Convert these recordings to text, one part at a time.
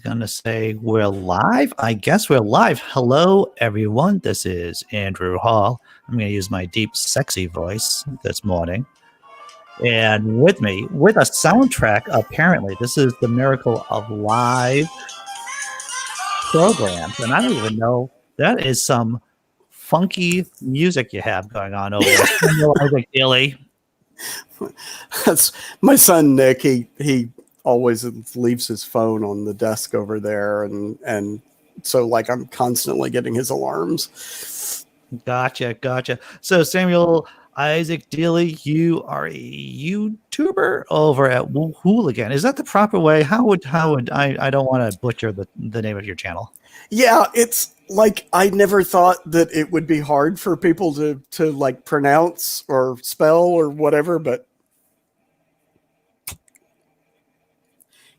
Gonna say we're live. I guess we're live. Hello, everyone. This is Andrew Hall. I'm going to use my deep, sexy voice this morning. And with me, with a soundtrack, apparently, this is the miracle of live programs. And I don't even know, that is some funky music you have going on over there. Isaac Dealey. That's my son, Nick. He always leaves his phone on the desk over there. And so like I'm constantly getting his alarms. Gotcha. So Samuel Isaac Dealey, you are a YouTuber over at Hooligan. Is that the proper way? How would I don't want to butcher the name of your channel. Yeah, it's like I never thought that it would be hard for people to like pronounce or spell or whatever, but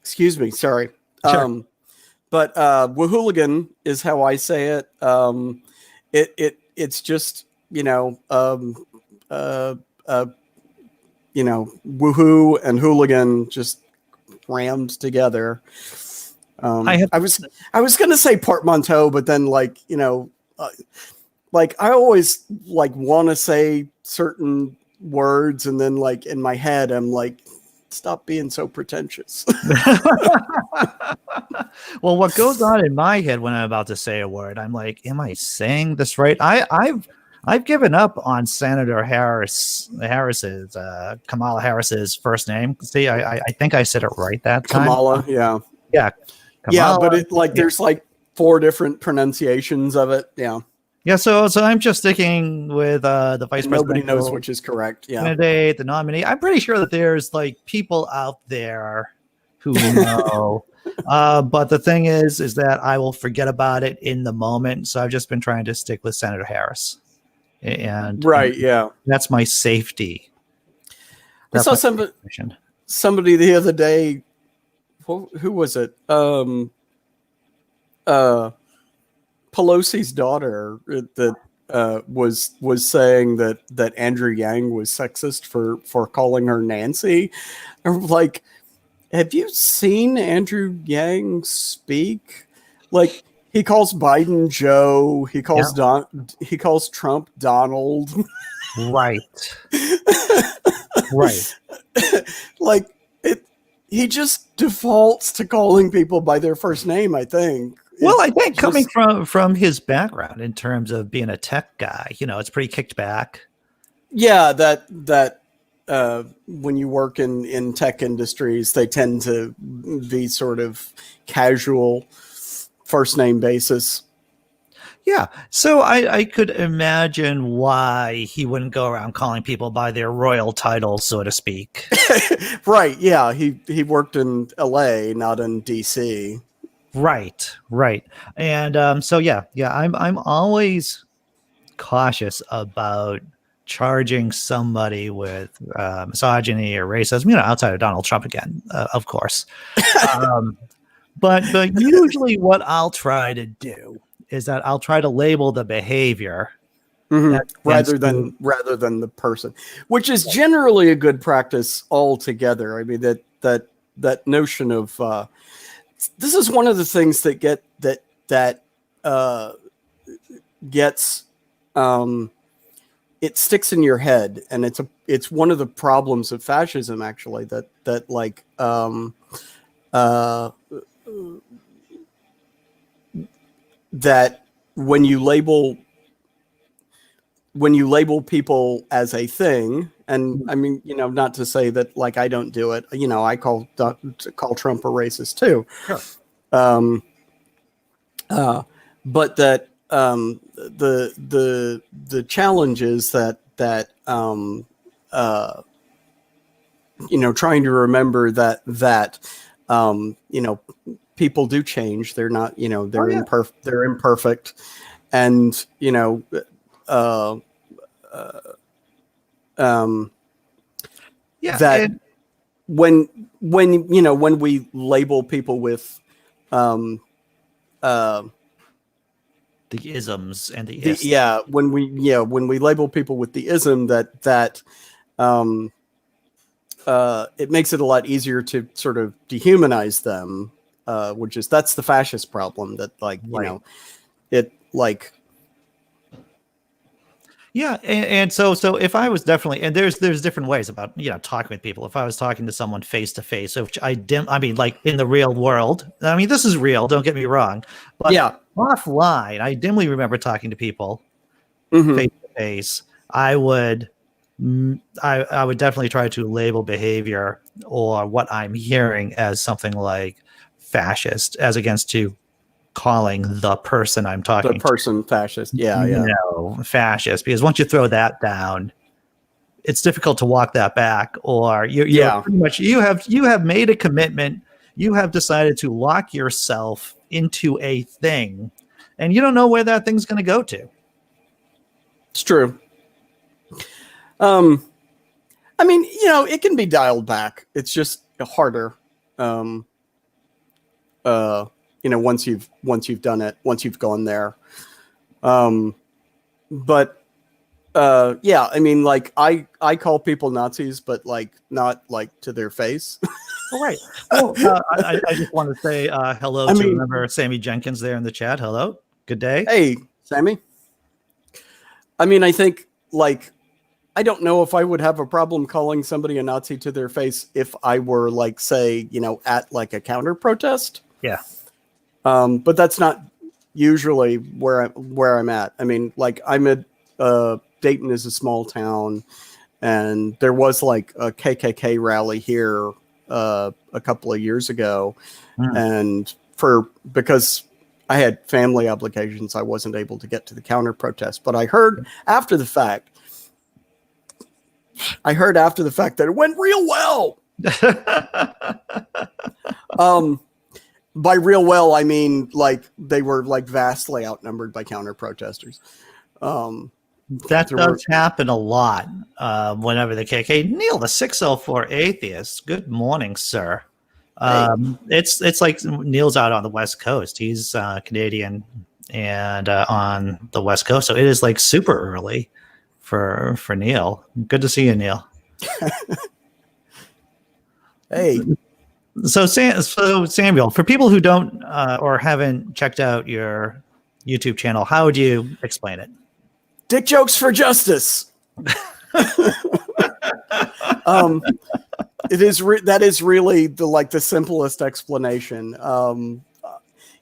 excuse me, sorry. Sure. But Woohooligan is how I say it. It's just, woohoo and hooligan just rammed together. I was gonna say portmanteau, but then like I always like want to say certain words, and then like in my head I'm like, stop being so pretentious. Well, what goes on in my head when I'm about to say a word, I'm like, am I saying this right? I've given up on Senator Harris's Kamala Harris's first name. See, I think I said it right that time. Kamala, yeah. Kamala, yeah, but it like there's like 4 different pronunciations of it. Yeah, so I'm just sticking with the vice president. Nobody knows which is correct. Yeah, candidate, the nominee. I'm pretty sure that there's like people out there who know. But the thing is that I will forget about it in the moment. So I've just been trying to stick with Senator Harris, and yeah, that's my safety. I saw somebody the other day. Who was it? Pelosi's daughter that was saying that Andrew Yang was sexist for calling her Nancy. I'm like, have you seen Andrew Yang speak? Like, he calls Biden Joe. He calls he calls Trump Donald. Right. Like he just defaults to calling people by their first name, I think. Well, I think coming from his background in terms of being a tech guy, it's pretty kicked back. Yeah, that when you work in tech industries, they tend to be sort of casual first name basis. Yeah, so I could imagine why he wouldn't go around calling people by their royal titles, so to speak. Right, yeah, he worked in LA, not in DC. Right. And so I'm always cautious about charging somebody with misogyny or racism, outside of Donald Trump again, of course. But usually what I'll try to do is that I'll try to label the behavior rather than the person, which is generally a good practice altogether. I mean, that notion of this is one of the things that gets it sticks in your head, and it's one of the problems of fascism, actually, that like that when you label people as a thing, and I mean, not to say that like I don't do it, I call Trump a racist too. Sure. But that the challenge is that trying to remember that people do change. They're not, they're imperfect, and that when we label people with the isms and the when we label people with the ism, that it makes it a lot easier to sort of dehumanize them. that's the fascist problem that like, you Right. know, it like, Yeah, and so if I was definitely, and there's different ways about talking with people. If I was talking to someone face to face, which I mean, like in the real world. I mean, this is real. Don't get me wrong, but yeah. offline, I dimly remember talking to people Hmm. face to face. I would, I would definitely try to label behavior or what I'm hearing as something like fascist, as against to calling the person I'm The talking to person fascist. Yeah. Yeah. fascist, because once you throw that down, it's difficult to walk that back, or you're Yeah. pretty much you have made a commitment. You have decided to lock yourself into a thing, and you don't know where that thing's going to go to. It's true. I mean, you know, it can be dialed back. It's just harder. Um, you know, once you've done it, once you've gone there. But yeah, I mean, like I call people Nazis, but like not like to their face. All right. Well, I just want to say hello I to mean, remember Sammy Jenkins there in the chat. Hello. Good day. hey, Sammy. I mean, I think like I don't know if I would have a problem calling somebody a Nazi to their face if I were like, say, you know, at like a counter protest. Yeah. But that's not usually where I'm at. I mean, like I'm at Dayton is a small town, and there was like a KKK rally here a couple of years ago, and because I had family obligations, I wasn't able to get to the counter protest. But I heard after the fact. That it went real well. By real well, I mean like they were like vastly outnumbered by counter protesters. That does happen a lot whenever the KK. Neil, the 604 atheist. Good morning, sir. It's like Neil's out on the West Coast. He's Canadian and on the West Coast, so it is like super early for Neil. Good to see you, Neil. Hey. So Samuel, for people who don't or haven't checked out your YouTube channel, how would you explain it? Dick jokes for justice. That is really the simplest explanation.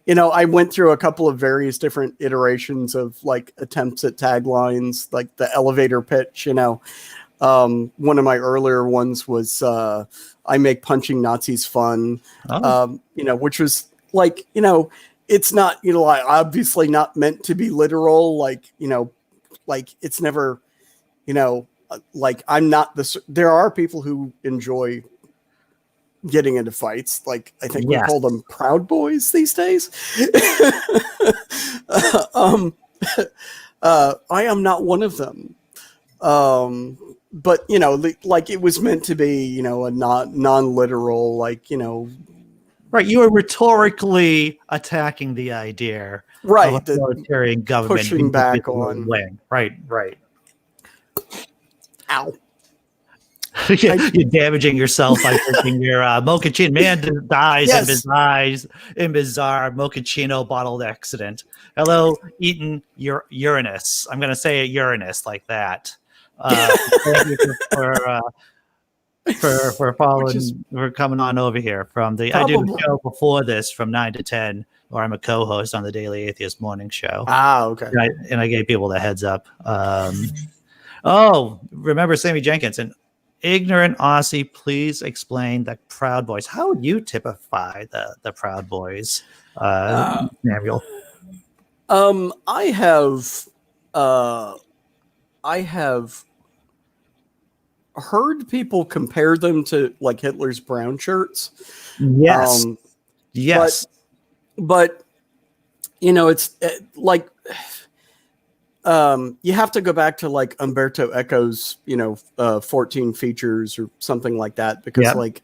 You know, I went through a couple of various different iterations of like attempts at taglines, like the elevator pitch. You know, one of my earlier ones was "I make punching Nazis fun." You know, which was like, you know, it's not, you know, obviously not meant to be literal. Like, you know, like it's never, you know, like I'm not this. There are people who enjoy getting into fights. Like I think we call them Proud Boys these days. I am not one of them. But you know, like it was meant to be, you know, a non-literal, like, you know. Right, you were rhetorically attacking the idea of authoritarian government pushing back on. Wing. Right. Ow. You're damaging yourself by thinking your mochaccino man dies in bizarre mochaccino bottled accident. Hello, Eaton Uranus. I'm going to say it Uranus like that. Thank you for following, for coming on over here from the. I do a show before this from 9 to 10, where I'm a co-host on the Daily Atheist Morning Show. Okay. And I gave people the heads up. Oh, remember Sammy Jenkins, an ignorant Aussie. Please explain the Proud Boys. How would you typify the Proud Boys, Samuel? I have heard people compare them to like Hitler's brown shirts. Yes. Yes. But you know, it's like you have to go back to like Umberto Eco's, you know, 14 features or something like that, because like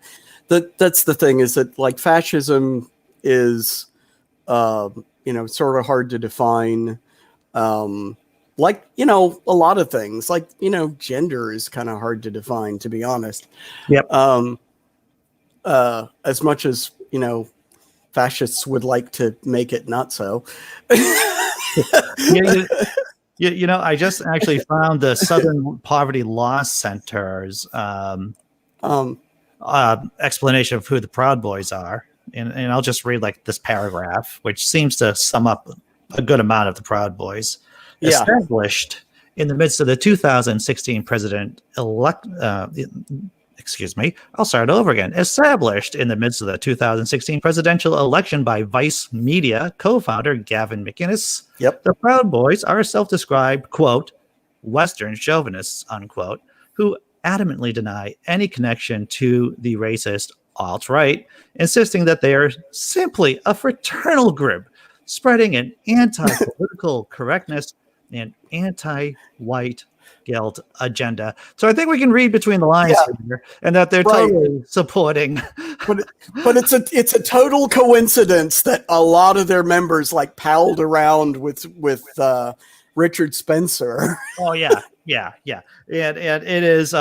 that's the thing, is that like fascism is you know, sort of hard to define. Like, you know, a lot of things, like, you know, gender is kind of hard to define, to be honest. Yep. As much as, you know, fascists would like to make it not so. Yeah, I just actually found the Southern Poverty Law Center's explanation of who the Proud Boys are. And I'll just read like this paragraph, which seems to sum up a good amount of the Proud Boys. Yeah. Established in the midst of the 2016 I'll start over again. Established in the midst of the 2016 presidential election by Vice Media co-founder Gavin McInnes, Yep. the Proud Boys are self-described, quote, Western chauvinists, unquote, who adamantly deny any connection to the racist alt-right, insisting that they are simply a fraternal group spreading an anti-political correctness and anti-white guilt agenda. So I think we can read between the lines here, and that they're totally supporting. But it's a total coincidence that a lot of their members like palled around with Richard Spencer. Oh yeah. And it is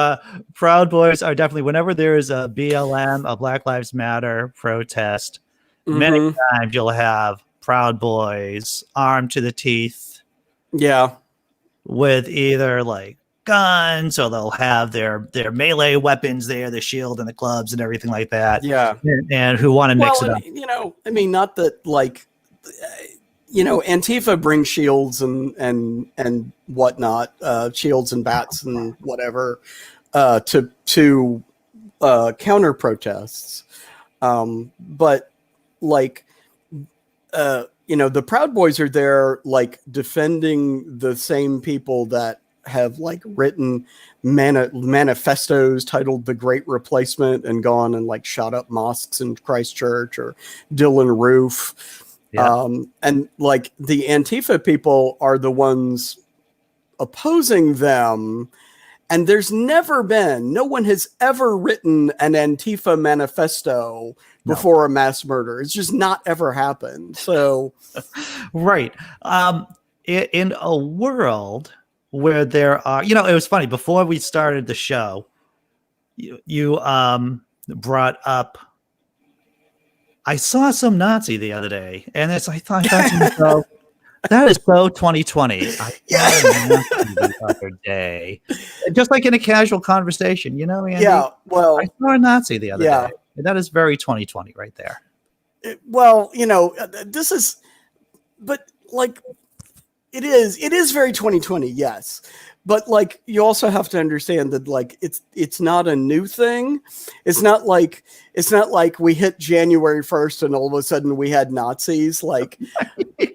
Proud Boys are definitely, whenever there is a BLM, a Black Lives Matter protest, many times you'll have Proud Boys armed to the teeth. Yeah. With either like guns, or they'll have their melee weapons there, the shield and the clubs and everything like that. Yeah. And who want to mix it up. Not that like, Antifa brings shields and whatnot, shields and bats and whatever, to counter protests. But like, the Proud Boys are there, like defending the same people that have like written manifestos titled "The Great Replacement" and gone and like shot up mosques in Christchurch, or Dylan Roof. Yeah. And like the Antifa people are the ones opposing them. And no one has ever written an Antifa manifesto before a mass murder. It's just not ever happened. So, right. In a world where there are, it was funny, before we started the show, you brought up, I saw some Nazi the other day, and I thought to myself, that is so 2020. I saw a Nazi the other day, just like in a casual conversation, Andy? Yeah, well, I saw a Nazi the other day. And that is very 2020 right there. This is, but like, it is very 2020, yes. But like, you also have to understand that like, it's not a new thing. It's not like we hit January 1st and all of a sudden we had Nazis. Like, they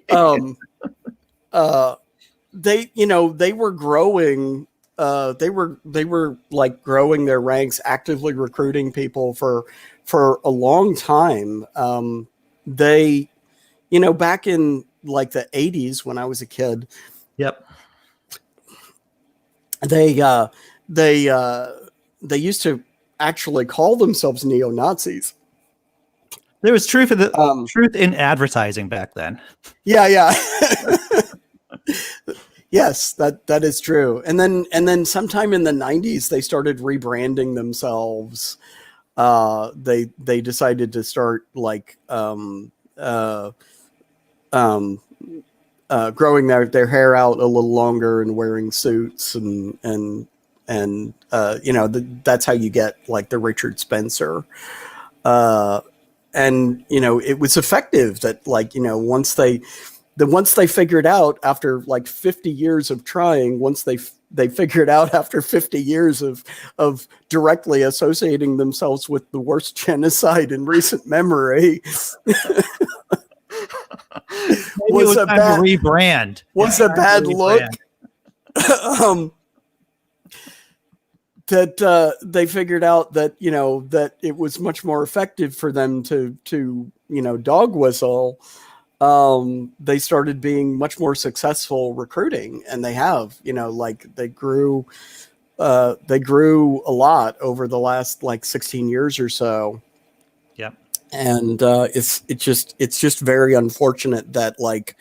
were growing. They were like growing their ranks, actively recruiting people for a long time. They, back in like the 80s when I was a kid. Yep. They used to actually call themselves neo-Nazis. There was truth in advertising back then. Yeah. Yes, that is true. And then sometime in the 90s, they started rebranding themselves. They decided to start like growing their hair out a little longer and wearing suits and that's how you get like the Richard Spencer. And it was effective that like once they figured out after like 50 years of trying, once they figured out after 50 years of directly associating themselves with the worst genocide in recent memory. was a bad rebrand. Was a bad look. That they figured out that that it was much more effective for them to dog whistle. They started being much more successful recruiting, and they have like they grew a lot over the last like 16 years or so. Yep. And it's just very unfortunate that like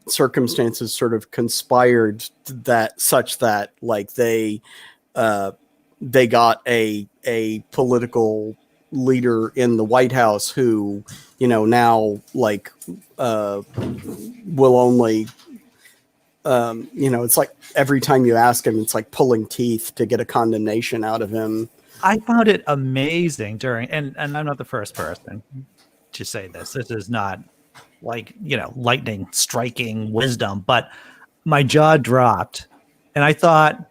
circumstances sort of conspired such that like they got a political leader in the White House who, now like will only, it's like every time you ask him, it's like pulling teeth to get a condemnation out of him. I found it amazing and I'm not the first person to say this. This is not like, lightning striking wisdom, but my jaw dropped and I thought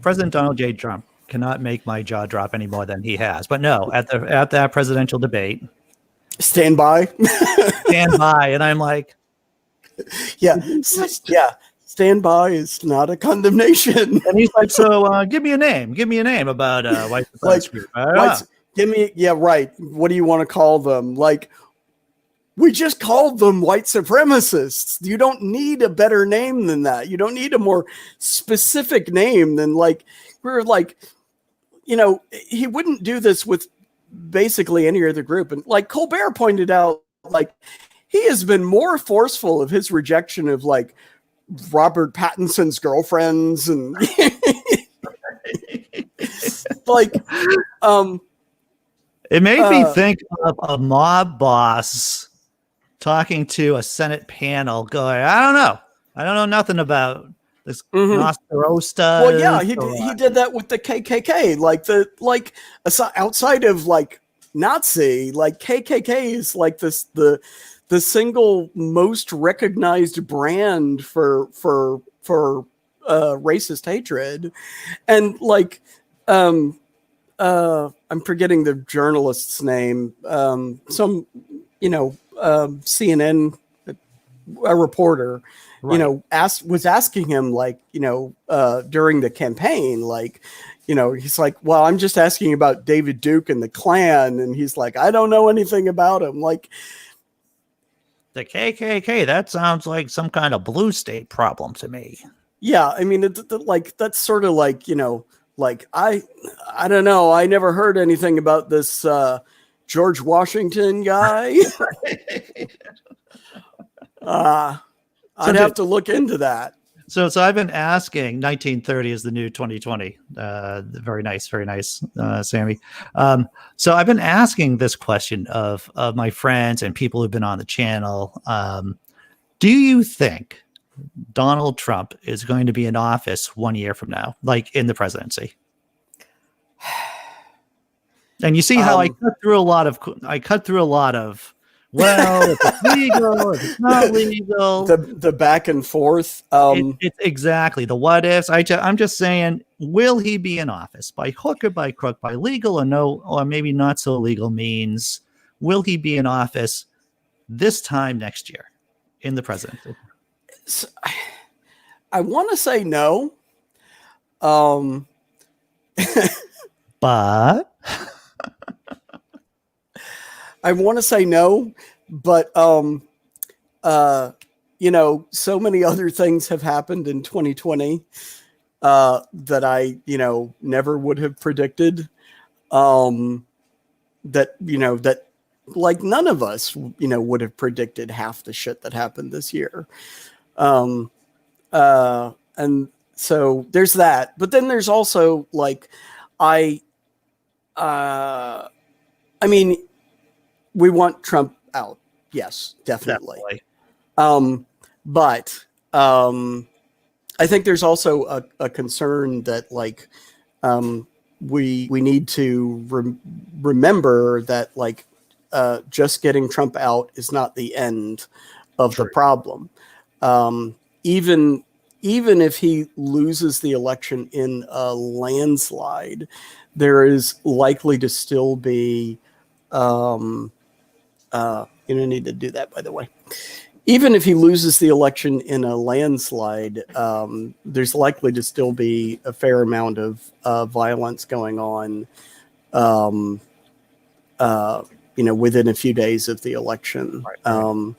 President Donald J. Trump cannot make my jaw drop any more than he has. But no, at that presidential debate, stand by. And I'm like, yeah, stand by is not a condemnation. And he's like, so give me a name about white supremacy. Right. What do you want to call them? Like, we just called them white supremacists. You don't need a better name than that. You don't need a more specific name than like, we're like, he wouldn't do this with basically any other group. And like Colbert pointed out, like, he has been more forceful of his rejection of like Robert Pattinson's girlfriends and like, it made me think of a mob boss talking to a Senate panel going, I don't know nothing about this Nostrosta. Well, yeah, he did that with the KKK. Outside of like Nazi, like KKK is like the single most recognized brand for racist hatred. And like, I'm forgetting the journalist's name. CNN, a reporter, right, was asking him like, during the campaign, like, he's like, well, I'm just asking about David Duke and the Klan. And he's like, I don't know anything about him. Like, the KKK, that sounds like some kind of blue state problem to me. Yeah. I mean, that's sort of like, like, I don't know. I never heard anything about this, George Washington guy. I'd have to look into that. So I've been asking. 1930 is the new 2020. Very nice, Sammy. So I've been asking this question of my friends and people who've been on the channel. Do you think Donald Trump is going to be in office 1 year from now, like in the presidency? And you see how I cut through a lot of, well, if it's legal, if it's not legal, the back and forth. It's exactly the what ifs. I'm just saying, will he be in office by hook or by crook, by legal or no, or maybe not so legal means? Will he be in office this time next year in the presidency? So, I want to say no. But I want to say no, but so many other things have happened in 2020 that I never would have predicted. That like none of us would have predicted half the shit that happened this year. And so there's that, but then there's also like I mean, we want Trump out. Yes, definitely. But I think there's also a concern that like we need to remember that like just getting Trump out is not the end of the problem. Even if he loses the election in a landslide, there is likely to still be you don't need to do that, by the way. Even if he loses the election in a landslide, there's likely to still be a fair amount of violence going on, within a few days of the election. Right.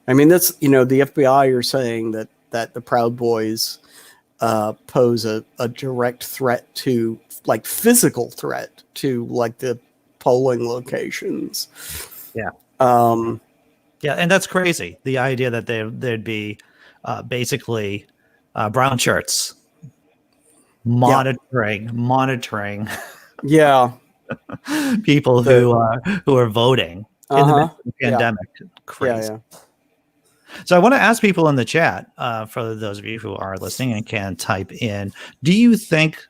I mean, that's, the FBI are saying that the Proud Boys pose a direct threat to, like, physical threat to, like, the polling locations. Yeah. Yeah, and that's crazy. The idea that there'd be basically brown shirts monitoring. Yeah. people who are voting in the midst of the pandemic. Crazy. Yeah. So I want to ask people in the chat, for those of you who are listening and can type in, do you think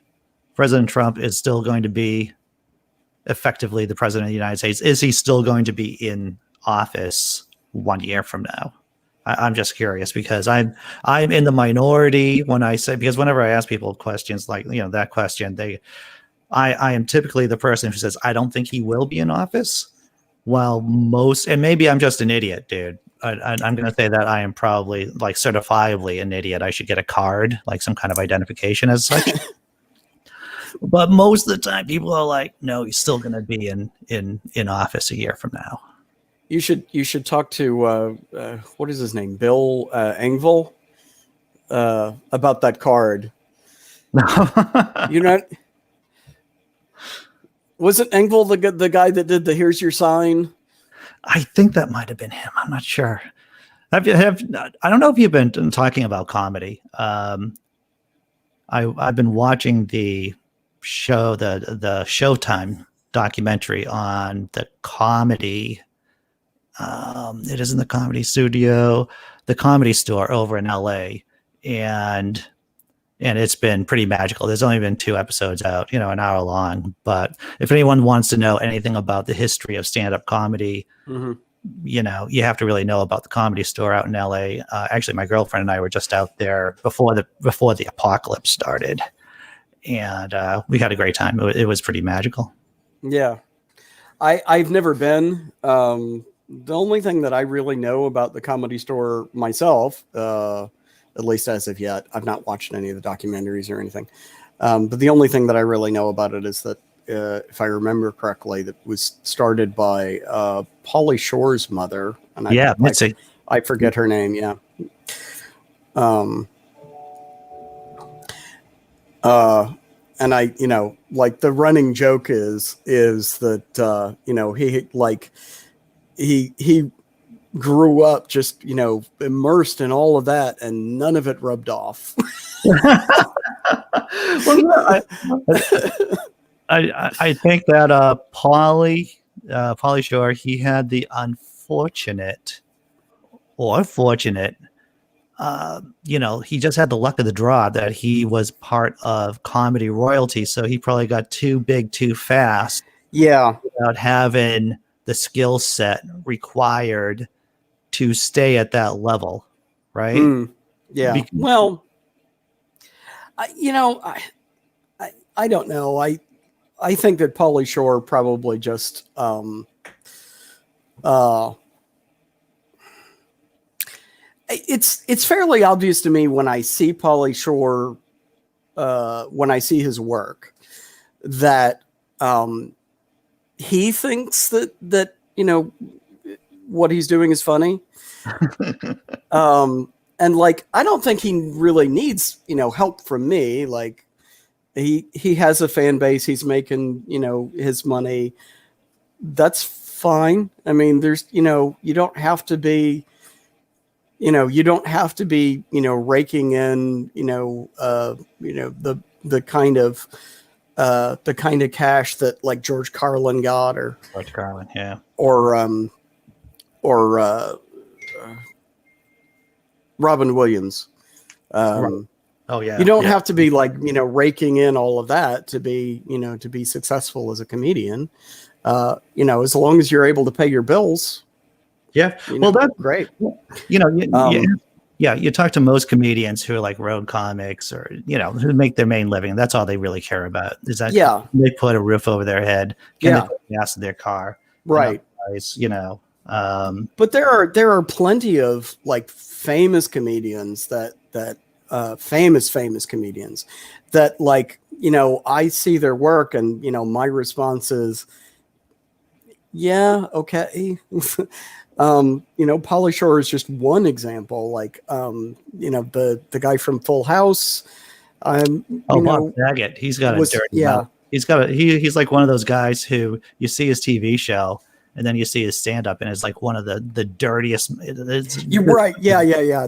President Trump is still going to be effectively the president of the United States? Is he still going to be in office 1 year from now? I'm just curious because I'm in the minority when I say, because whenever I ask people questions like, that question, I am typically the person who says, I don't think he will be in office. While most, and maybe I'm just an idiot, dude. I'm going to say that I am probably like certifiably an idiot. I should get a card, like some kind of identification as such. But most of the time, people are like, "No, he's still going to be in office a year from now." You should talk to what is his name, Bill Engvall, about that card. You know, was it Engvall the guy that did the "Here's your sign"? I think that might have been him. I'm not sure. I don't know if you've been talking about comedy. I've been watching the show, the Showtime documentary on the comedy. It is in the Comedy Studio, the Comedy Store over in LA, and it's been pretty magical. There's only been 2 episodes out, an hour long. But if anyone wants to know anything about the history of stand-up comedy, you have to really know about the Comedy Store out in LA. Actually, my girlfriend and I were just out there before the apocalypse started, and we had a great time. It was pretty magical. Yeah, I've never been. The only thing that I really know about the Comedy Store myself, at least as of yet, I've not watched any of the documentaries or anything. But the only thing that I really know about it is that, if I remember correctly, that was started by Pauly Shore's mother. And Mitzi. I forget her name. Yeah. And I, like the running joke is that, he grew up just, immersed in all of that and none of it rubbed off. Well, I think that Pauly Shore, he had the unfortunate or fortunate, he just had the luck of the draw that he was part of comedy royalty. So he probably got too big too fast. Yeah. Without having the skill set required to stay at that level. Right. Yeah. Well, I don't know. I think that Pauly Shore probably just, it's fairly obvious to me when I see Pauly Shore, when I see his work, that he thinks that what he's doing is funny. And like, I don't think he really needs, help from me. Like he has a fan base. He's making, his money. That's fine. I mean, there's, you don't have to be, raking in, the kind of cash that like George Carlin got, or George Carlin, yeah, or Robin Williams. Oh yeah. You don't have to be like, raking in all of that to be, to be successful as a comedian. As long as you're able to pay your bills. Yeah. Well, that's great. You talk to most comedians who are like road comics or, who make their main living. That's all they really care about is that they put a roof over their head, can they put gas in their car. Right. But there are plenty of like famous comedians that famous comedians that like, I see their work and, my response is, yeah, okay. Pauly Shore is just one example. Like, the guy from Full House. Bob Saget. He's got a dirty mouth. He's like one of those guys who you see his TV show and then you see his stand up and it's like one of the dirtiest. You're right. Yeah.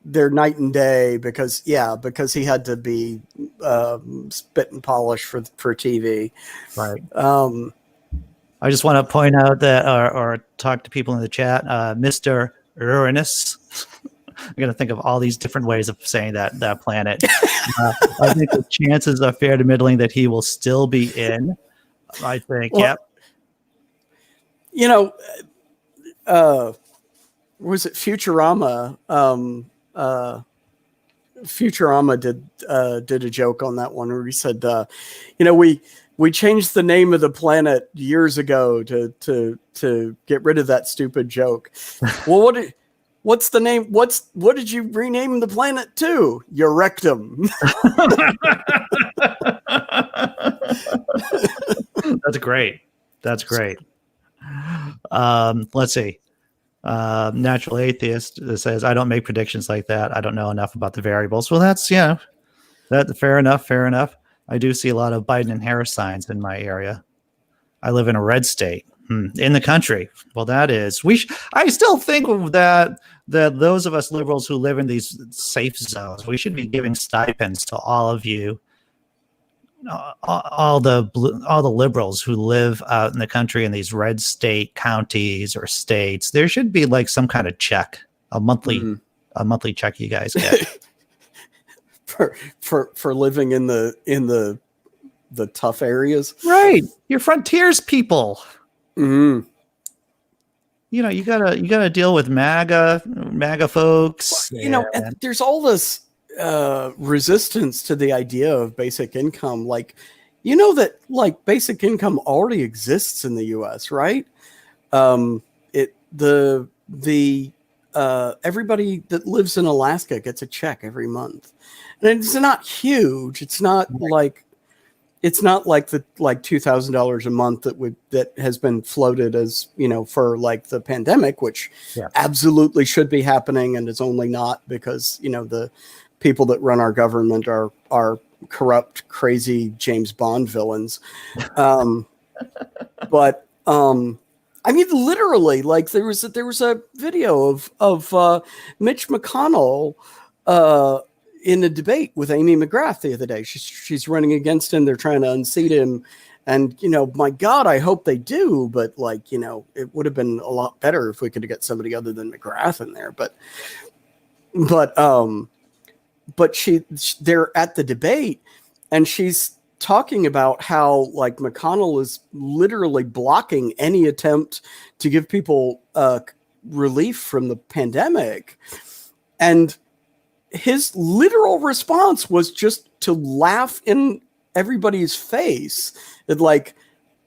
they're night and day because he had to be spit and polish for TV. Right. Um, I just want to point out that, or talk to people in the chat, Mr. Uranus. I'm going to think of all these different ways of saying that planet. I think the chances are fair to middling that he will still be in. I think, well, yep. You know, was it Futurama? Futurama did a joke on that one where he said, we changed the name of the planet years ago to get rid of that stupid joke. Well, what's the name? What did you rename the planet to? Your rectum. That's great. That's great. Let's see. Natural atheist says, I don't make predictions like that. I don't know enough about the variables. Well, that's, that fair enough. Fair enough. I do see a lot of Biden and Harris signs in my area. I live in a red state in the country. Well, that is, I still think that those of us liberals who live in these safe zones, we should be giving stipends to all of you, all the liberals who live out in the country in these red state counties or states. There should be like some kind of check, a monthly check you guys get for living in the tough areas. Right. You're frontiers people. Mm-hmm. You gotta deal with MAGA folks. And there's all this resistance to the idea of basic income. Like, that like basic income already exists in the US, right? Everybody that lives in Alaska gets a check every month, and it's not huge. It's not like the $2,000 a month that has been floated as for like the pandemic, which absolutely should be happening, and it's only not because the people that run our government are corrupt, crazy James Bond villains. But I mean, literally, like there was a video of Mitch McConnell in a debate with Amy McGrath the other day. She's running against him. They're trying to unseat him. And, my God, I hope they do. But it would have been a lot better if we could have got somebody other than McGrath in there. But they're at the debate, and she's talking about how like McConnell is literally blocking any attempt to give people relief from the pandemic. And his literal response was just to laugh in everybody's face. That like,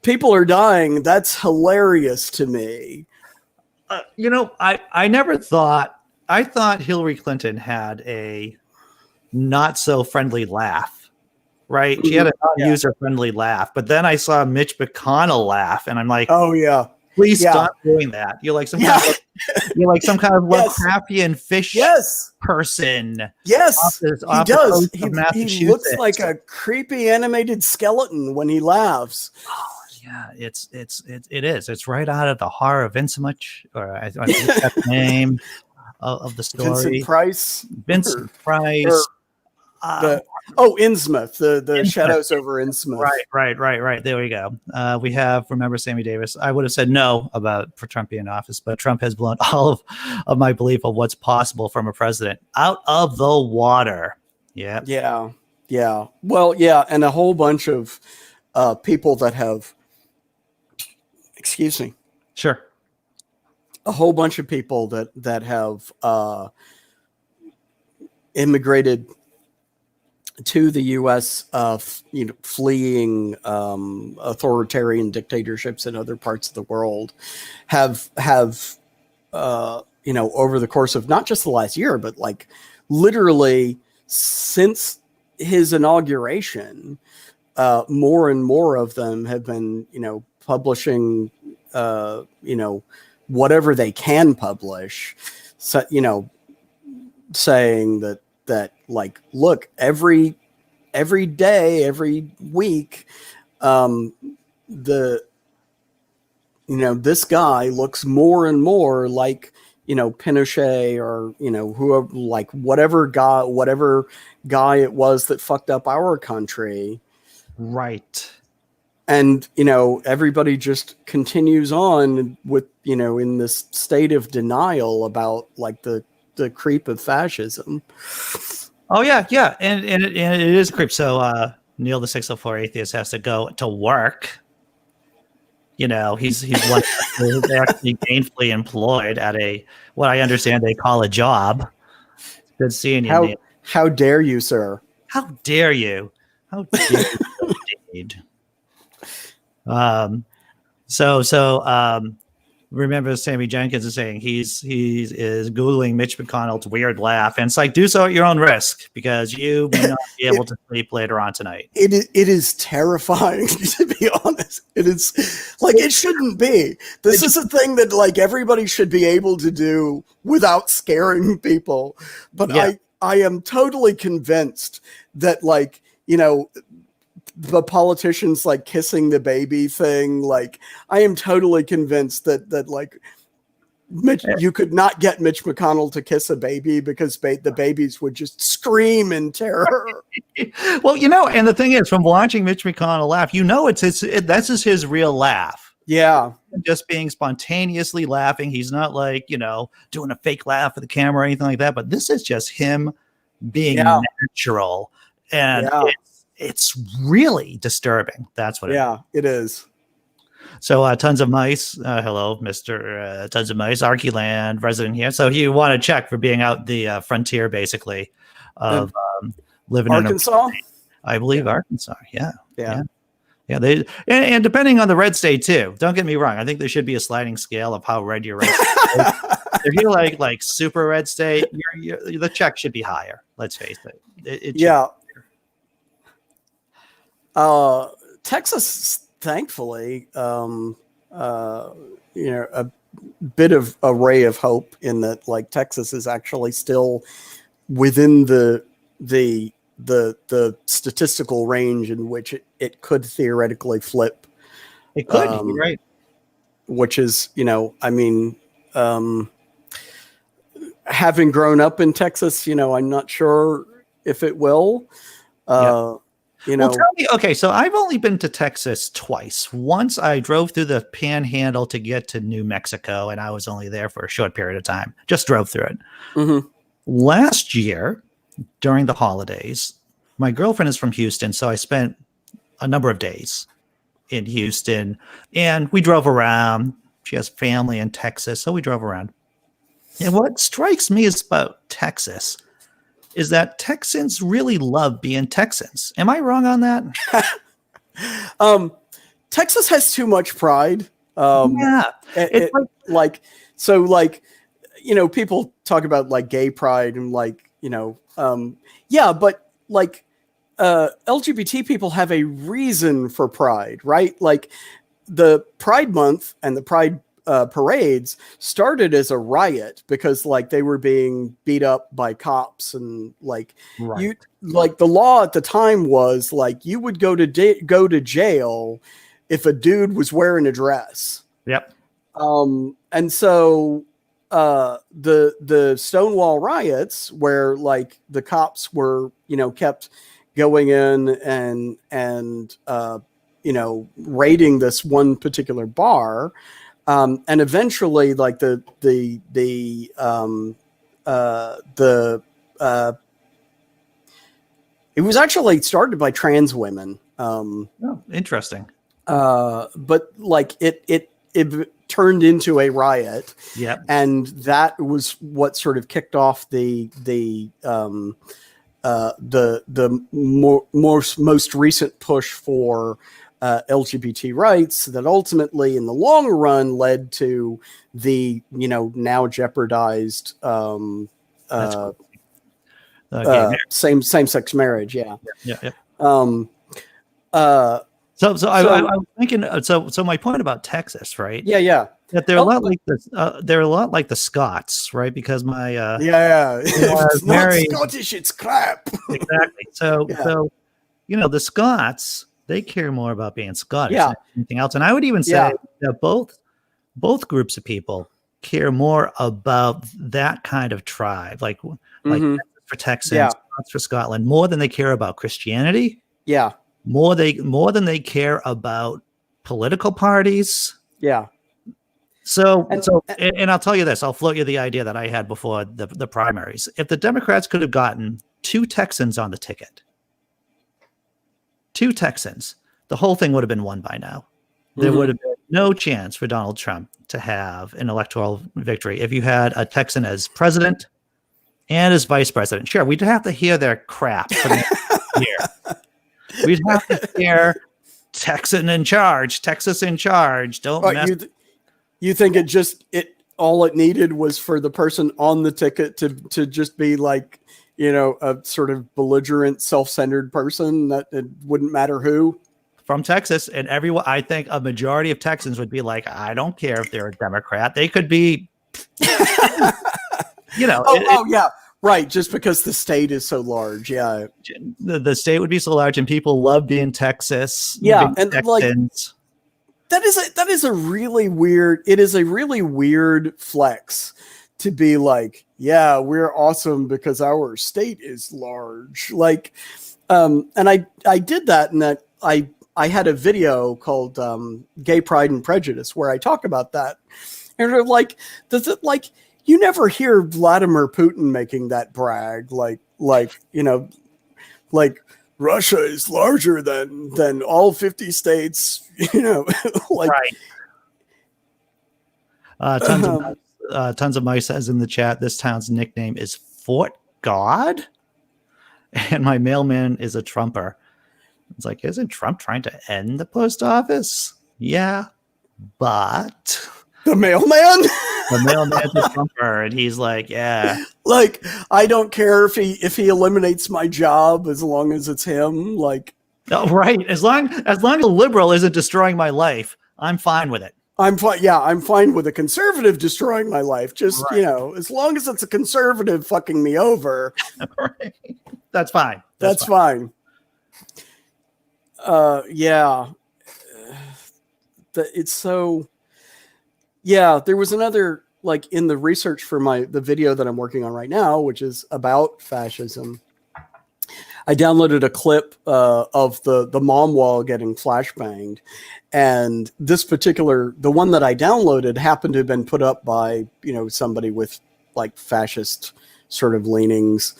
people are dying. That's hilarious to me. I never thought, I thought Hillary Clinton had a not so friendly laugh, right? She had a non-user friendly laugh, but then I saw Mitch McConnell laugh, and I'm like, oh yeah, please stop doing that. You're like some kind of, Lovecraftian fish person. Yes, he does. He looks like a creepy animated skeleton when he laughs. Oh, yeah, it is. It's right out of the horror of Insomuch, or I think that's the name of the story. Vincent Price. Innsmouth, the Innsmouth. Shadows over Innsmouth. Right. There we go. We have, remember Sammy Davis. I would have said no for Trump being in office, but Trump has blown all of my belief of what's possible from a president out of the water. Yeah. Well, yeah, and a whole bunch of people that have, excuse me. Sure. A whole bunch of people that have immigrated to the U.S., fleeing authoritarian dictatorships in other parts of the world, have over the course of not just the last year, but like literally since his inauguration, more and more of them have been, publishing, whatever they can publish, so, saying that like, look, every day, every week, this guy looks more and more like Pinochet or, whoever, like whatever guy it was that fucked up our country. Right. And, everybody just continues on with, in this state of denial about like the creep of fascism. Oh yeah. Yeah. And it is a creep. So, Neil, the 604 atheist, has to go to work. He's actually gainfully employed at what I understand they call a job. Good seeing you, Neil. How dare you, sir? How dare you? How dare you, indeed. Remember Sammy Jenkins is saying he is Googling Mitch McConnell's weird laugh, and it's like, do so at your own risk, because you may not be able to sleep later on tonight. It is terrifying, to be honest. It is like, it shouldn't be. This is a thing that like everybody should be able to do without scaring people. But yeah. I am totally convinced that like, the politicians like kissing the baby thing, like I am totally convinced that like you could not get Mitch McConnell to kiss a baby because the babies would just scream in terror. Well, and the thing is, from watching Mitch McConnell laugh, that's just his real laugh. Yeah. Just being spontaneously laughing. He's not like, doing a fake laugh for the camera or anything like that, but this is just him being natural. And it's really disturbing. That's what it is. So Tons of Mice. Hello, Mr. Tons of Mice, Arkyland resident here. So you want to check for being out the frontier, basically, of living Arkansas? I believe Arkansas. Yeah. They and depending on the red state too. Don't get me wrong. I think there should be a sliding scale of how red your red state is. If you're like super red state, the check should be higher. Let's face it. Texas, thankfully, a bit of a ray of hope in that, like, Texas is actually still within the statistical range in which it could theoretically flip. It could, you're right. Which is, having grown up in Texas, I'm not sure if it will. Well, tell me, okay, so I've only been to Texas twice. Once I drove through the Panhandle to get to New Mexico, and I was only there for a short period of time. Just drove through it. Mm-hmm. Last year, during the holidays, my girlfriend is from Houston, so I spent a number of days in Houston, and we drove around. She has family in Texas, so we drove around. And what strikes me is about Texas is that Texans really love being Texans. Am I wrong on that? Texas has too much pride. It's people talk about like gay pride and like, but like LGBT people have a reason for pride, right? Like the Pride Month and the Pride parades started as a riot because like they were being beat up by cops, and like the law at the time was like you would go to jail if a dude was wearing a dress. Yep. And so the Stonewall riots, where like the cops were kept going in and raiding this one particular bar. And eventually, like it was actually started by trans women. Interesting. But like it turned into a riot. Yeah, and that was what sort of kicked off the most recent push for LGBT rights that ultimately in the long run led to the now jeopardized same-sex marriage. Yeah. So I was thinking. So my point about Texas, right? Yeah. That they're a lot like this. They're a lot like the Scots, right? Because my it's not Scottish, it's crap. Exactly. So the Scots, they care more about being Scottish than anything else. And I would even say that both groups of people care more about that kind of tribe, like Mhm. for Texans, Yeah. Scots for Scotland, more than they care about Christianity, Yeah. more than they care about political parties. Yeah. So, And and I'll tell you this, I'll float you the idea that I had before the primaries. If the Democrats could have gotten 2 Texans on the ticket, 2 Texans, the whole thing would have been won by now. There would have been no chance for Donald Trump to have an electoral victory if you had a Texan as president and as vice president. Sure, we'd have to hear their crap for the next year. We'd have to hear Texan in charge, Texas in charge. Don't mess. You think it all it needed was for the person on the ticket to just be like, a sort of belligerent, self-centered person that it wouldn't matter who? From Texas, and everyone, I think a majority of Texans would be like, I don't care if they're a Democrat. They could be, Yeah, right. Just because the state is so large. Yeah. The state would be so large and people love being Texas. Yeah. And Texans. that is a really weird flex to be like, yeah, we're awesome because our state is large. Like, and I did that, and that I had a video called Gay Pride and Prejudice where I talk about that. And they're like, you never hear Vladimir Putin making that brag, like Russia is larger than all 50 states, like. Right. Tons of mice says in the chat, this town's nickname is Fort God. And my mailman is a Trumper. It's like, isn't Trump trying to end the post office? Yeah, but the mailman? The mailman's a Trumper, and he's like, yeah. Like, I don't care if he eliminates my job as long as it's him. Like, oh, right. As long as a liberal isn't destroying my life, I'm fine with it. I'm fine. Yeah, I'm fine with a conservative destroying my life. Just, right. As long as it's a conservative fucking me over. Right. That's fine. That's fine. Yeah. It's so, yeah, there was another, like, in the research for the video that I'm working on right now, which is about fascism. I downloaded a clip of the mom wall getting flashbanged. And the one that I downloaded happened to have been put up by, somebody with like fascist sort of leanings,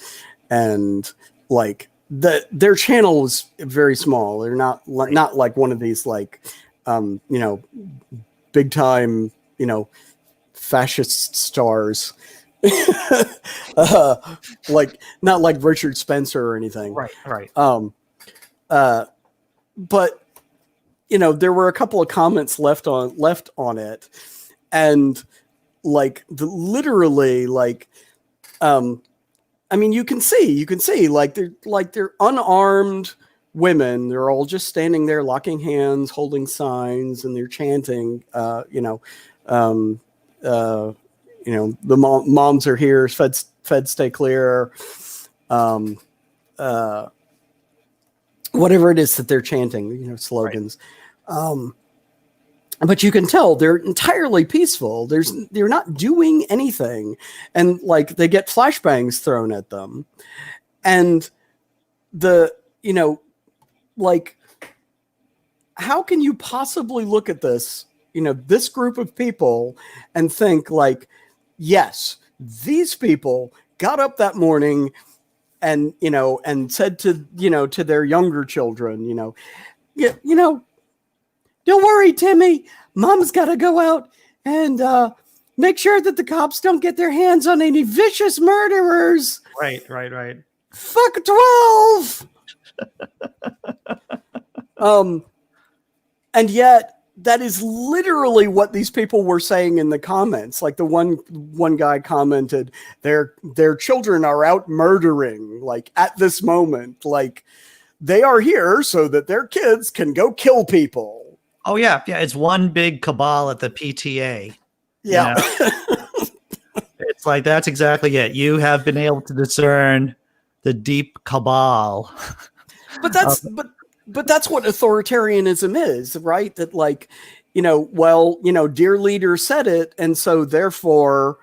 and like their channel was very small. They're not like one of these like, big time, fascist stars. Like not like Richard Spencer or anything. Right. But there were a couple of comments left on it, and like literally like, I mean, you can see like they're unarmed women. They're all just standing there, locking hands, holding signs, and they're chanting. The moms are here. Feds stay clear. Whatever it is that they're chanting, slogans. Right. But you can tell they're entirely peaceful. They're not doing anything. And like they get flashbangs thrown at them. And like, how can you possibly look at this, this group of people and think like, yes, these people got up that morning and said to their younger children, don't worry, Timmy, Mom's got to go out and make sure that the cops don't get their hands on any vicious murderers. Right. Fuck 12. And yet that is literally what these people were saying in the comments. Like the one guy commented, their children are out murdering, like at this moment, like they are here so that their kids can go kill people. Oh yeah. It's one big cabal at the PTA. Yeah. It's like, that's exactly it. You have been able to discern the deep cabal. But that's what authoritarianism is, right? That like, dear leader said it, and so therefore,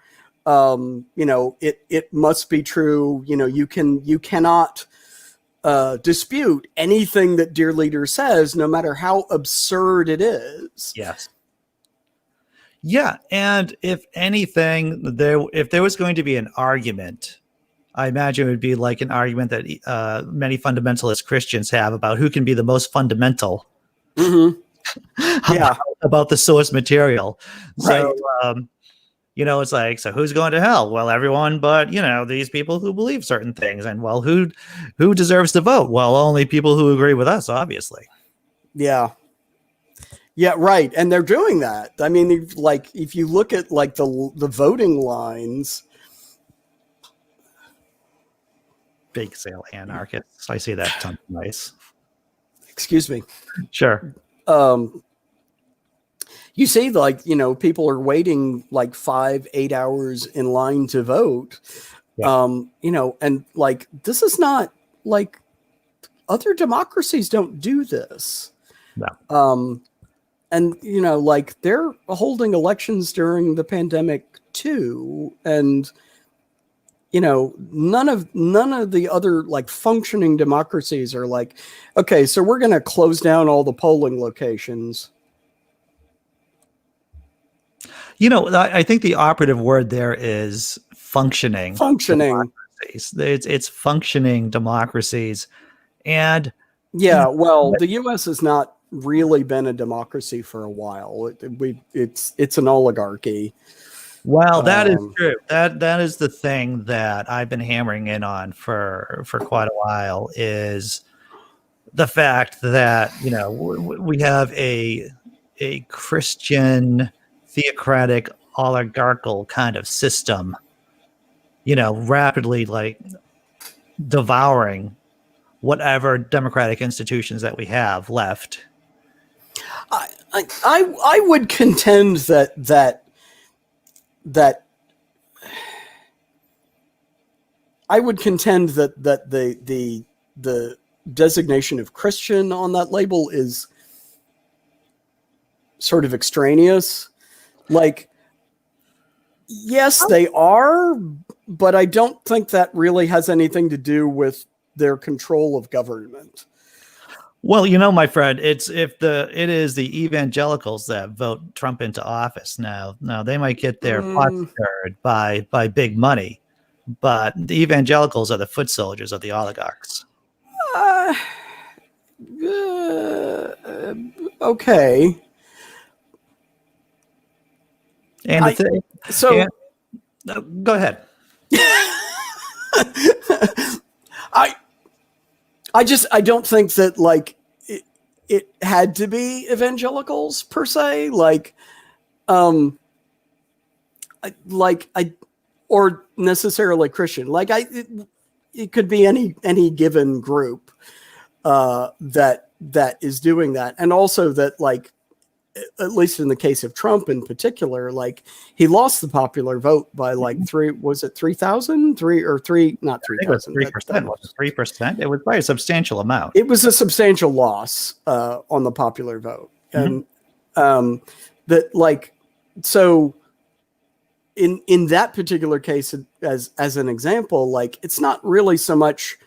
it must be true. You cannot dispute anything that dear leader says, no matter how absurd it is. Yes. Yeah, and if anything, if there was going to be an argument, I imagine it would be like an argument that many fundamentalist Christians have about who can be the most fundamental. Mm-hmm. Yeah. about the source material. Right. So, it's like, so who's going to hell? Well, everyone but, these people who believe certain things. And well, who deserves to vote? Well, only people who agree with us, obviously. Yeah. Yeah, right. And they're doing that. I mean, if you look at like the voting lines. Big sale anarchists. I see that ton of nice. Excuse me. Sure. You see, people are waiting like 5-8 hours in line to vote. Yeah. And like, this is not like other democracies don't do this. No. And, like they're holding elections during the pandemic too. And, none of the other like functioning democracies are like, okay, so we're going to close down all the polling locations. I think the operative word there is functioning. Democracies. It's functioning democracies. And yeah, well, the U.S. has not really been a democracy for a while. It's an oligarchy. Well, that is true. That is the thing that I've been hammering in on for quite a while, is the fact that we have a Christian theocratic oligarchical kind of system, rapidly like devouring whatever democratic institutions that we have left. I would contend that I would contend that the designation of Christian on that label is sort of extraneous. Like, yes, they are, but I don't think that really has anything to do with their control of government. Well, my friend, it is the evangelicals that vote Trump into office now. Now they might get their pots stirred by big money, but the evangelicals are the foot soldiers of the oligarchs. Okay. And go ahead. I don't think that like it had to be evangelicals per se, or necessarily Christian. Like it could be any given group that is doing that, and also that like, at least in the case of Trump in particular, like he lost the popular vote by like 3,000? 3,000? Not 3,000. 3%. 3%. It was by a substantial amount. It was a substantial loss on the popular vote. Mm-hmm. And that like, so in that particular case, as an example, like it's not really so much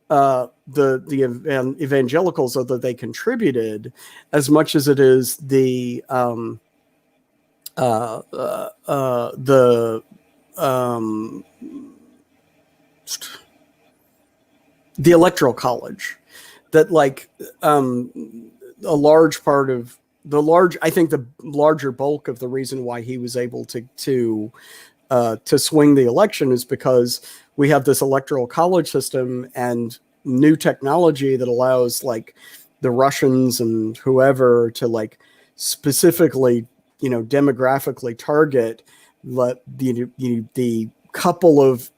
the evangelicals, although they contributed, as much as it is the electoral college, that like a large part of I think the larger bulk of the reason why he was able to swing the election is because we have this electoral college system and new technology that allows like the Russians and whoever to like specifically, demographically target the couple of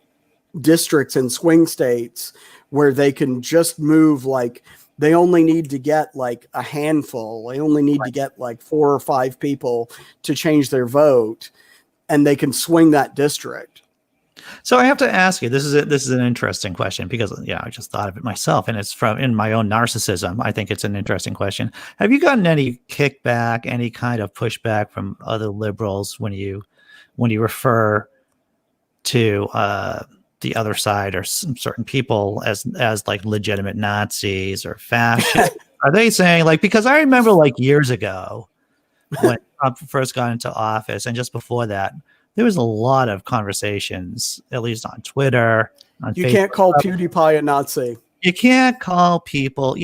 districts and swing states where they can just move, like they only need to get like a handful. They only need to get like 4 or 5 people to change their vote, and they can swing that district. So I have to ask you, this is an interesting question because I just thought of it myself, and it's from in my own narcissism. I think it's an interesting question. Have you gotten any kickback, any kind of pushback from other liberals when you refer to the other side or some certain people as like legitimate Nazis or fascists? Are they saying like, because I remember like years ago when Trump first got into office and just before that, there was a lot of conversations, at least on Twitter, on You Facebook. can't call PewDiePie a Nazi. You can't call people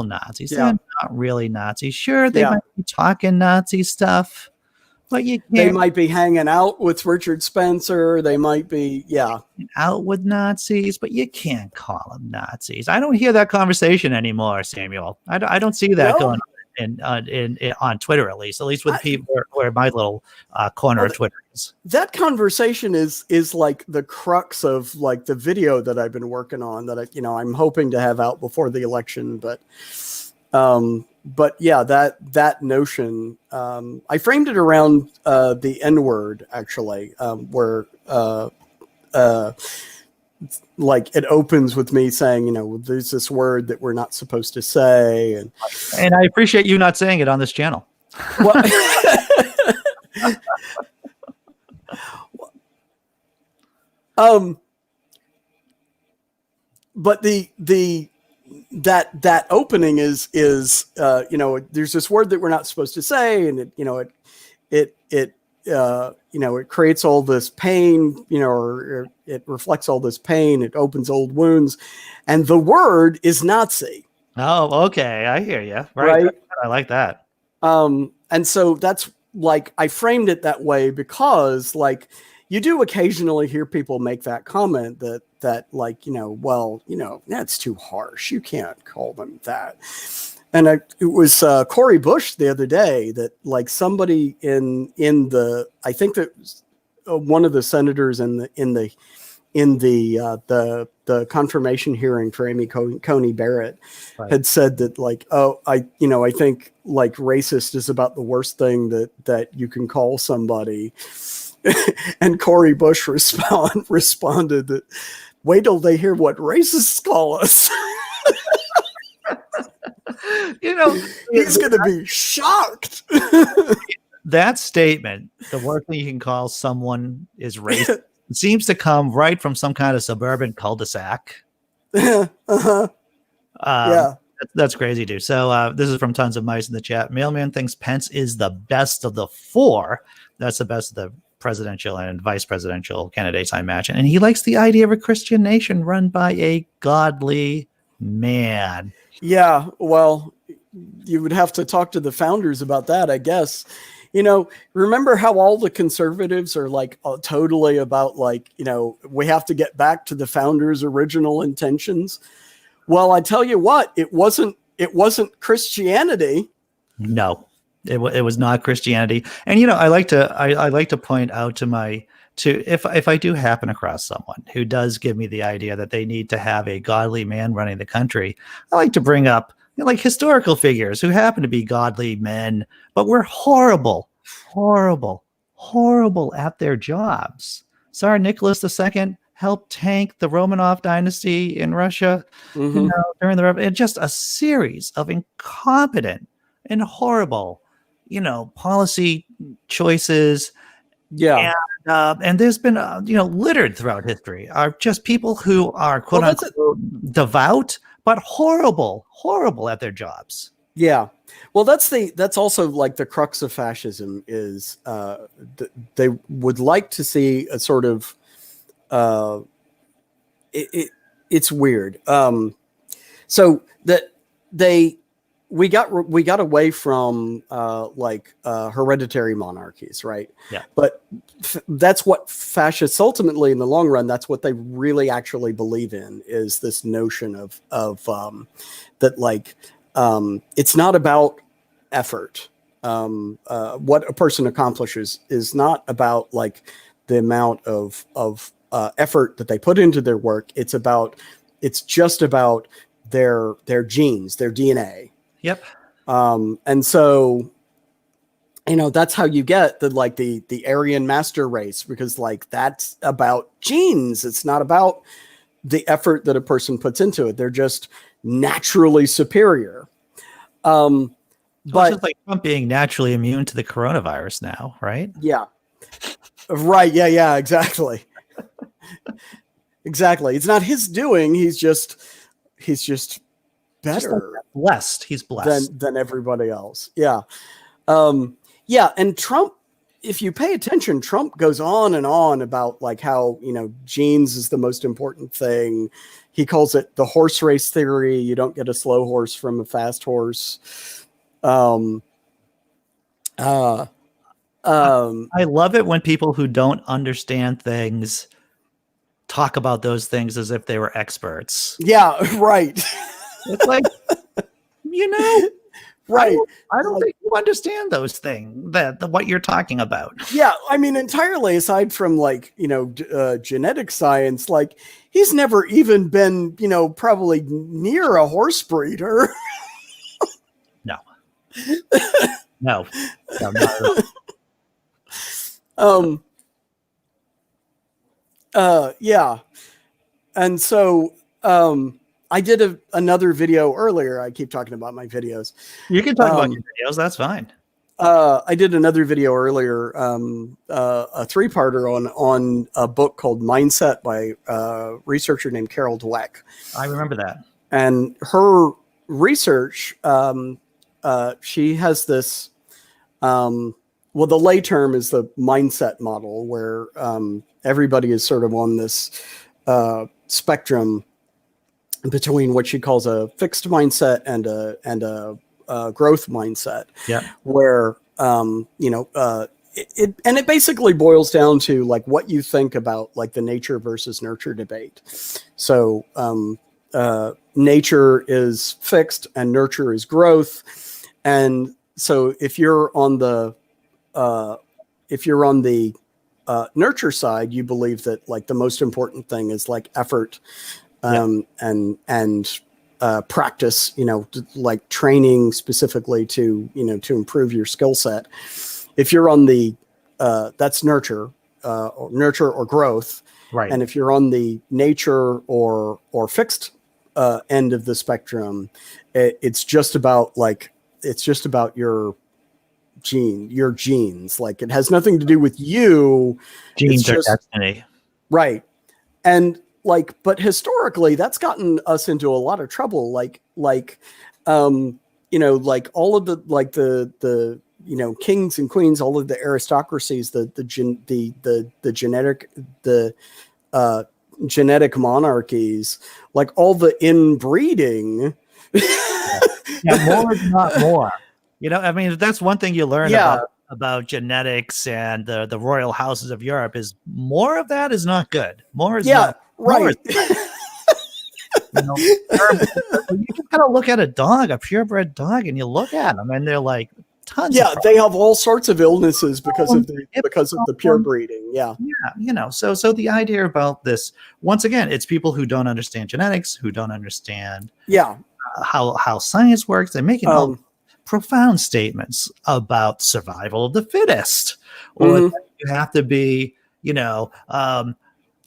Nazis. Yeah. They're not really Nazis. Sure, they Yeah. might be talking Nazi stuff, but you They can't might be hanging out with Richard Spencer. They might be, yeah. out with Nazis, but you can't call them Nazis. I don't hear that conversation anymore, Samuel. I don't see that No? going in on Twitter, at least with people where my little corner of Twitter is. That conversation is like the crux of like the video that I've been working on that I'm hoping to have out before the election. But yeah, that notion, I framed it around the N-word actually, where like it opens with me saying, there's this word that we're not supposed to say, and I appreciate you not saying it on this channel. Well, but that opening is there's this word that we're not supposed to say, and it creates all this pain, or it reflects all this pain. It opens old wounds, and the word is Nazi. Oh, okay, I hear you. Right. I like that. And so that's like I framed it that way because like you do occasionally hear people make that comment that like that's too harsh. You can't call them that. And it was Cory Bush the other day that like somebody in the I think that one of the senators in the confirmation hearing for Amy Coney Barrett had said that like, I think like racist is about the worst thing that you can call somebody. And Cory Bush responded that wait till they hear what racists call us. He's going to be shocked. That statement, the worst thing you can call someone is racist, seems to come right from some kind of suburban cul-de-sac. Uh-huh. Yeah. That's crazy, dude. So this is from Tons of Mice in the chat. Mailman thinks Pence is the best of the four. That's the best of the presidential and vice presidential candidates, I imagine. And he likes the idea of a Christian nation run by a godly man. Yeah, well, you would have to talk to the founders about that, I guess. Remember how all the conservatives are like totally about like, we have to get back to the founders' original intentions. Well, I tell you what, it wasn't Christianity. No, it was not Christianity. And, I like to point out if I do happen across someone who does give me the idea that they need to have a godly man running the country, I like to bring up like historical figures who happen to be godly men, but were horrible at their jobs. Tsar Nicholas II helped tank the Romanov dynasty in Russia during the just a series of incompetent and horrible, policy choices. Yeah. And there's been, littered throughout history are just people who are quote unquote devout, but horrible at their jobs. Yeah. Well, that's also like the crux of fascism is they would like to see a sort of it's weird. So that we got away from hereditary monarchies, right? Yeah. But that's what fascists ultimately, in the long run, that's what they really actually believe in is this notion of that like it's not about effort. What a person accomplishes is not about like the amount of effort that they put into their work. It's just about their genes, their DNA. Yep. And so that's how you get the Aryan master race, because like that's about genes. It's not about the effort that a person puts into it. They're just naturally superior. Well, it's But just like Trump being naturally immune to the coronavirus now, right? yeah, right. Yeah, exactly. Exactly. It's not his doing. He's just Just like better blessed. He's blessed. than everybody else. Yeah. Yeah. And Trump, if you pay attention, Trump goes on and on about like how, genes is the most important thing. He calls it the horse race theory. You don't get a slow horse from a fast horse. Um, I love it when people who don't understand things talk about those things as if they were experts. yeah, right. It's like, Right. I don't think you understand those things, what you're talking about. Yeah, I mean, entirely aside from like, genetic science, like he's never even been, probably near a horse breeder. No. No, not at all. Yeah. And so, I did another video earlier. I keep talking about my videos. You can talk about your videos. That's fine. I did another video earlier, a 3-parter on a book called Mindset by a researcher named Carol Dweck. I remember that. And her research, she has this, well, the lay term is the mindset model, where everybody is sort of on this spectrum between what she calls a fixed mindset and a growth mindset. Yeah. Where it basically boils down to like what you think about like the nature versus nurture debate. So nature is fixed and nurture is growth. And so if you're on the nurture side, you believe that like the most important thing is like effort and practice, like training specifically to improve your skill set. If you're on the that's nurture or growth, right? And if you're on the nature or fixed end of the spectrum, it's just about your genes. Like it has nothing to do with you. Genes are destiny, right? And like, but historically, that's gotten us into a lot of trouble. Like all of the kings and queens, all of the aristocracies, the genetic monarchies, like all the inbreeding. Yeah, more is not more. I mean, that's one thing you learn about genetics and the royal houses of Europe is more of that is not good. More is not right. You just gotta look at a dog, a purebred dog, and you look at them, and they're like tons. Yeah, they have all sorts of illnesses because of the pure breeding. Yeah. So the idea about this, once again, it's people who don't understand genetics, who don't understand how science works. They're making profound statements about survival of the fittest, or you have to be,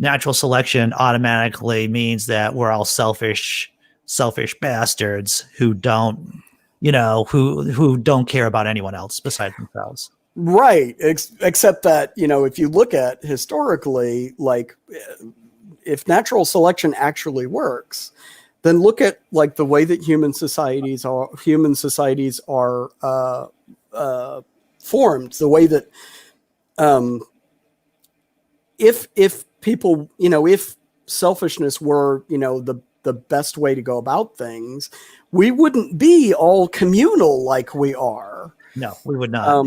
natural selection automatically means that we're all selfish bastards who don't, who don't care about anyone else besides themselves. Right. Except that, if you look at historically, like if natural selection actually works, then look at like the way that human societies are formed, the way that if people, if selfishness were, the best way to go about things, we wouldn't be all communal like we are. No, we would not.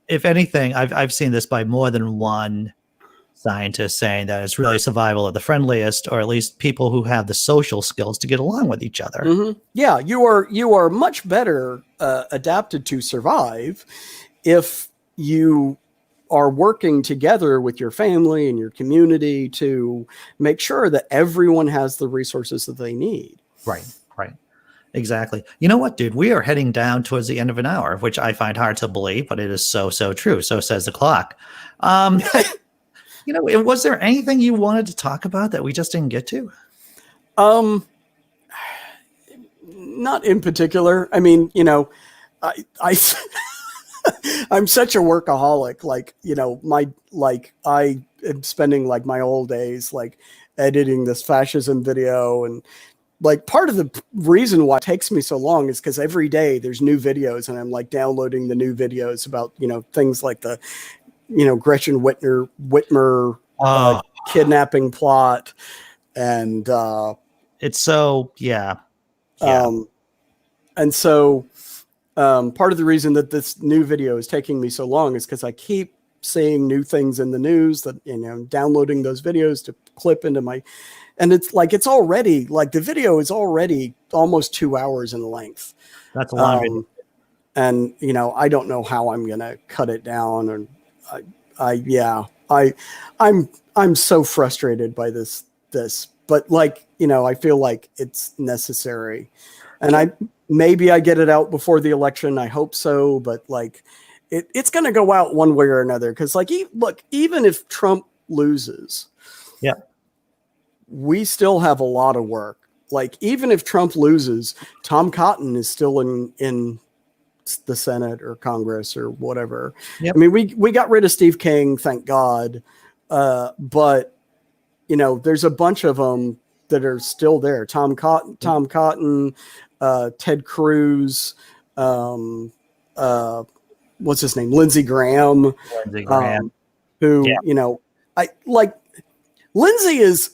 If anything, I've seen this by more than one scientist saying that it's really survival of the friendliest, or at least people who have the social skills to get along with each other. Mm-hmm. Yeah, you are much better adapted to survive if you are working together with your family and your community to make sure that everyone has the resources that they need. Right. Exactly. You know what, dude? We are heading down towards the end of an hour, which I find hard to believe, but it is so, so true. So says the clock. Um, was there anything you wanted to talk about that we just didn't get to? Um, Not in particular. I mean, I I'm such a workaholic. Like, I am spending like my whole days like editing this fascism video, and like part of the reason why it takes me so long is because every day there's new videos, and I'm like downloading the new videos about things like the Gretchen Whitmer Oh, kidnapping plot, and it's so, yeah. and so part of the reason that this new video is taking me so long is because I keep seeing new things in the news that, downloading those videos to clip into my, and it's like, it's already like the video is already almost 2 hours in length. That's a long video. And, I don't know how I'm going to cut it down. And I'm so frustrated by this, but like, I feel like it's necessary, and maybe I get it out before the election. I hope so, but like it's going to go out one way or another. Cause like, look, even if Trump loses, yeah, we still have a lot of work. Like, even if Trump loses, Tom Cotton is still in the Senate or Congress or whatever. Yep. I mean, we got rid of Steve King, thank God. But there's a bunch of them that are still there. Tom Cotton, Ted Cruz, what's his name? Lindsey Graham, who, yeah. I like. Lindsey is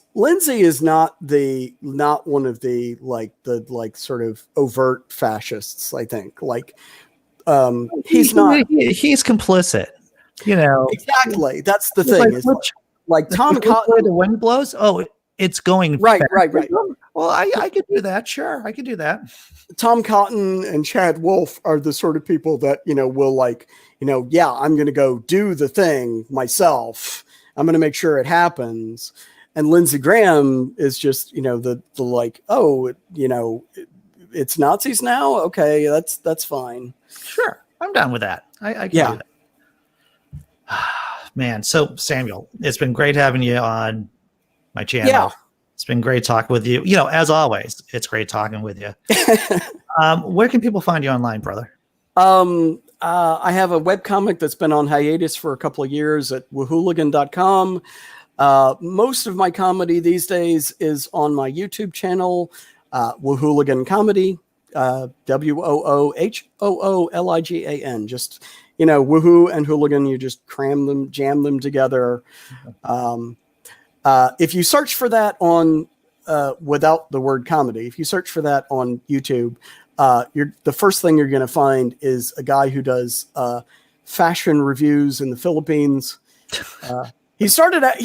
not one of the sort of overt fascists. I think he's not. He's complicit. Exactly. That's the thing. Like Tom Cotton, the wind blows. Oh, it's going right. Well, I could do that. Sure, I could do that. Tom Cotton and Chad Wolf are the sort of people that will yeah, I'm going to go do the thing myself. I'm going to make sure it happens. And Lindsey Graham is just the like, oh, it's Nazis now. Okay, that's fine. Sure, I'm down with that. I can do that. Man, so Samuel, it's been great having you on my channel. Yeah. It's been great talking with you. As always, it's great talking with you. Where can people find you online, brother? I have a webcomic that's been on hiatus for a couple of years at whooligan.com. Most of my comedy these days is on my YouTube channel, Whooligan Comedy, WOOHOOLIGAN. Just, woohoo and hooligan, you just jam them together. If you search for that on, without the word comedy, if you search for that on YouTube, the first thing you're going to find is a guy who does fashion reviews in the Philippines. He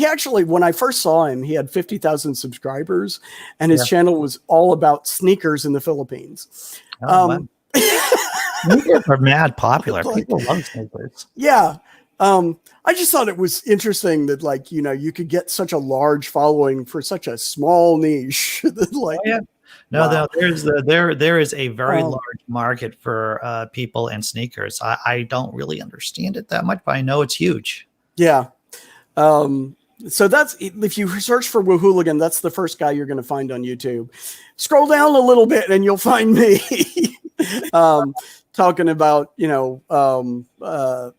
actually, when I first saw him, he had 50,000 subscribers, and his channel was all about sneakers in the Philippines. Wow. Sneakers are mad popular. People love sneakers. Yeah. I just thought it was interesting that you could get such a large following for such a small niche. No, there is a very large market for people and sneakers. I don't really understand it that much, but I know it's huge. Yeah. So that's, if you search for Whooligan, that's the first guy you're going to find on YouTube. Scroll down a little bit and you'll find me talking about,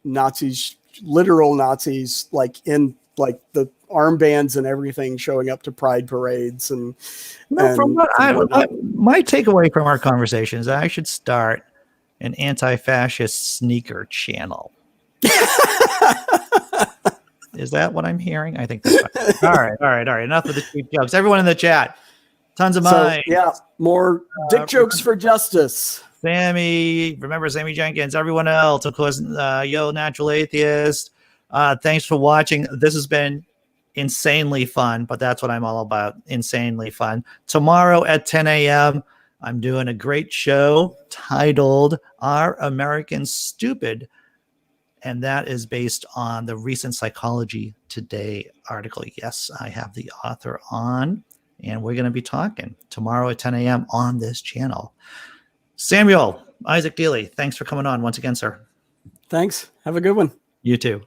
Nazis, literal Nazis, in the armbands and everything, showing up to pride parades. And from what my takeaway from our conversation is I should start an anti-fascist sneaker channel. Is that what I'm hearing? I think that's right. All right. Enough of the cheap jokes. Everyone in the chat, tons of mine. Yeah, more dick jokes for justice. Remember Sammy Jenkins. Everyone else, of course, Yo Natural Atheist. Thanks for watching. This has been insanely fun, but that's what I'm all about. Insanely fun. Tomorrow at 10 a.m., I'm doing a great show titled Are Americans Stupid? And that is based on the recent Psychology Today article. Yes, I have the author on. and we're going to be talking tomorrow at 10 a.m. on this channel. Samuel, Isaac Dealey, thanks for coming on once again, sir. Thanks. Have a good one. You too.